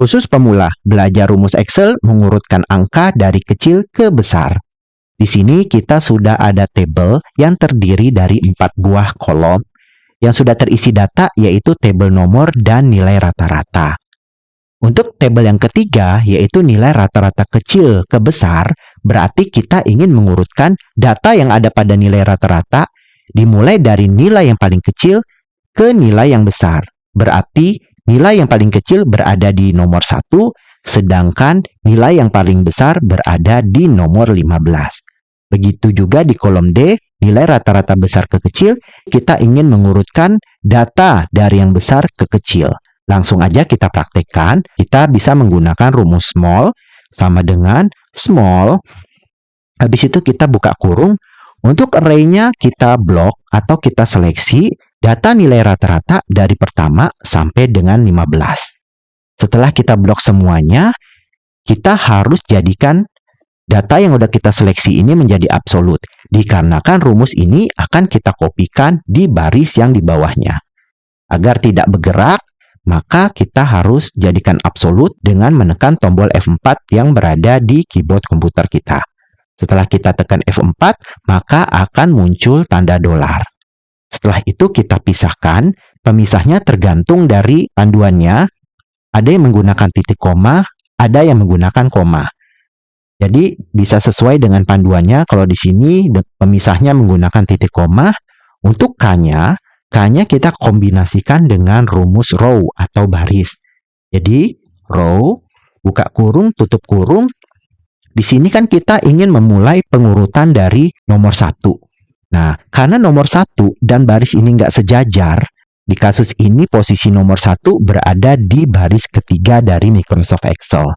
Khusus pemula, belajar rumus Excel mengurutkan angka dari kecil ke besar. Di sini kita sudah ada tabel yang terdiri dari 4 buah kolom yang sudah terisi data, yaitu tabel nomor dan nilai rata-rata. Untuk tabel yang ketiga, yaitu nilai rata-rata kecil ke besar, berarti kita ingin mengurutkan data yang ada pada nilai rata-rata dimulai dari nilai yang paling kecil ke nilai yang besar. Berarti nilai yang paling kecil berada di nomor 1, sedangkan nilai yang paling besar berada di nomor 15. Begitu juga di kolom D, nilai rata-rata besar ke kecil, kita ingin mengurutkan data dari yang besar ke kecil. Langsung aja kita praktekkan. Kita bisa menggunakan rumus small sama dengan small. Habis itu kita buka kurung. Untuk array-nya kita blok atau kita seleksi data nilai rata-rata dari pertama sampai dengan 15. Setelah kita blok semuanya, kita harus jadikan data yang udah kita seleksi ini menjadi absolut. Dikarenakan rumus ini akan kita kopikan di baris yang di bawahnya. Agar tidak bergerak, maka kita harus jadikan absolut dengan menekan tombol F4 yang berada di keyboard komputer kita. Setelah kita tekan F4, maka akan muncul tanda dolar. Setelah itu kita pisahkan. Pemisahnya tergantung dari panduannya. Ada yang menggunakan titik koma, ada yang menggunakan koma. Jadi bisa sesuai dengan panduannya. Kalau di sini pemisahnya menggunakan titik koma. Untuk K-nya kita kombinasikan dengan rumus row atau baris. Jadi row, buka kurung, tutup kurung. Di sini kan kita ingin memulai pengurutan dari nomor 1. Nah, karena nomor 1 dan baris ini nggak sejajar, di kasus ini posisi nomor 1 berada di baris ketiga dari Microsoft Excel.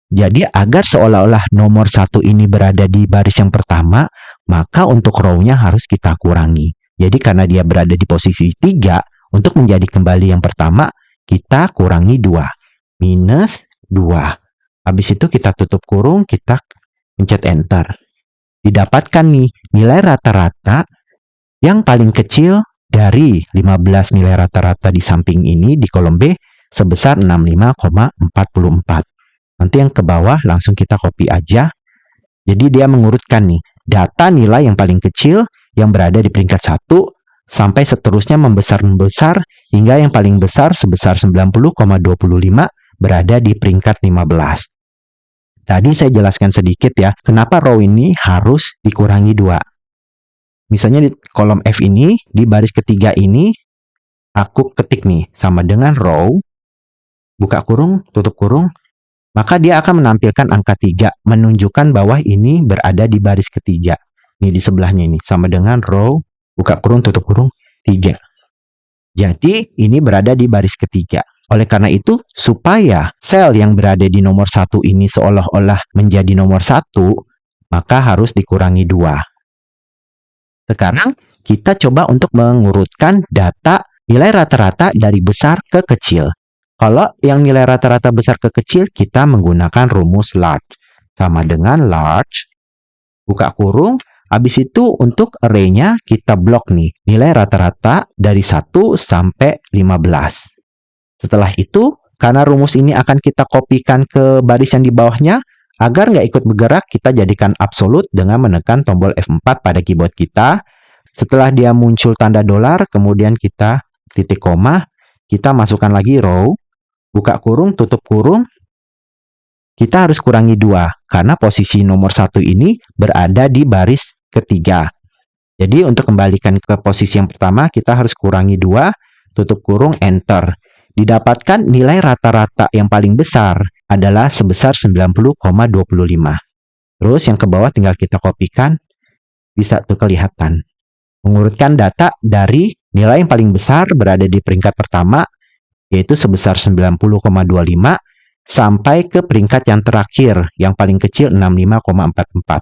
Jadi agar seolah-olah nomor 1 ini berada di baris yang pertama, maka untuk row-nya harus kita kurangi. Jadi karena dia berada di posisi 3, untuk menjadi kembali yang pertama, kita kurangi 2. Minus 2. Habis itu kita tutup kurung, kita pencet enter. Didapatkan nih, nilai rata-rata yang paling kecil dari 15 nilai rata-rata di samping ini, di kolom B, sebesar 65,44. Nanti yang ke bawah langsung kita copy aja. Jadi dia mengurutkan nih, data nilai yang paling kecil yang berada di peringkat 1 sampai seterusnya membesar hingga yang paling besar sebesar 90,25 berada di peringkat 15. Tadi saya jelaskan sedikit ya, kenapa row ini harus dikurangi 2. Misalnya di kolom F ini, di baris ketiga ini, aku ketik nih, sama dengan row, buka kurung, tutup kurung, maka dia akan menampilkan angka 3, menunjukkan bahwa ini berada di baris ketiga. Ini di sebelahnya ini, sama dengan row, buka kurung, tutup kurung, 3. Jadi, ini berada di baris ketiga. Oleh karena itu, supaya sel yang berada di nomor 1 ini seolah-olah menjadi nomor 1, maka harus dikurangi 2. Sekarang, kita coba untuk mengurutkan data nilai rata-rata dari besar ke kecil. Kalau yang nilai rata-rata besar ke kecil, kita menggunakan rumus large. Sama dengan large, buka kurung. Habis itu untuk array-nya kita blok nih, nilai rata-rata dari 1 sampai 15. Setelah itu, karena rumus ini akan kita kopikan ke baris yang di bawahnya, agar nggak ikut bergerak, kita jadikan absolut dengan menekan tombol F4 pada keyboard kita. Setelah dia muncul tanda dolar, kemudian kita titik koma, kita masukkan lagi row, buka kurung, tutup kurung. Kita harus kurangi 2, karena posisi nomor 1 ini berada di baris ketiga. Jadi untuk kembalikan ke posisi yang pertama, kita harus kurangi 2, tutup kurung, enter. Didapatkan nilai rata-rata yang paling besar adalah sebesar 90,25. Terus yang ke bawah tinggal kita kopikan, bisa tuh kelihatan. Mengurutkan data dari nilai yang paling besar berada di peringkat pertama, yaitu sebesar 90,25, sampai ke peringkat yang terakhir, yang paling kecil 65,44.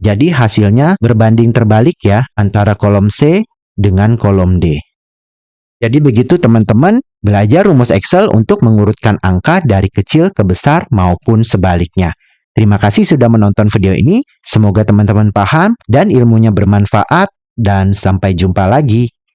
Jadi hasilnya berbanding terbalik ya, antara kolom C dengan kolom D. Jadi begitu teman-teman, belajar rumus Excel untuk mengurutkan angka dari kecil ke besar maupun sebaliknya. Terima kasih sudah menonton video ini, semoga teman-teman paham dan ilmunya bermanfaat, dan sampai jumpa lagi.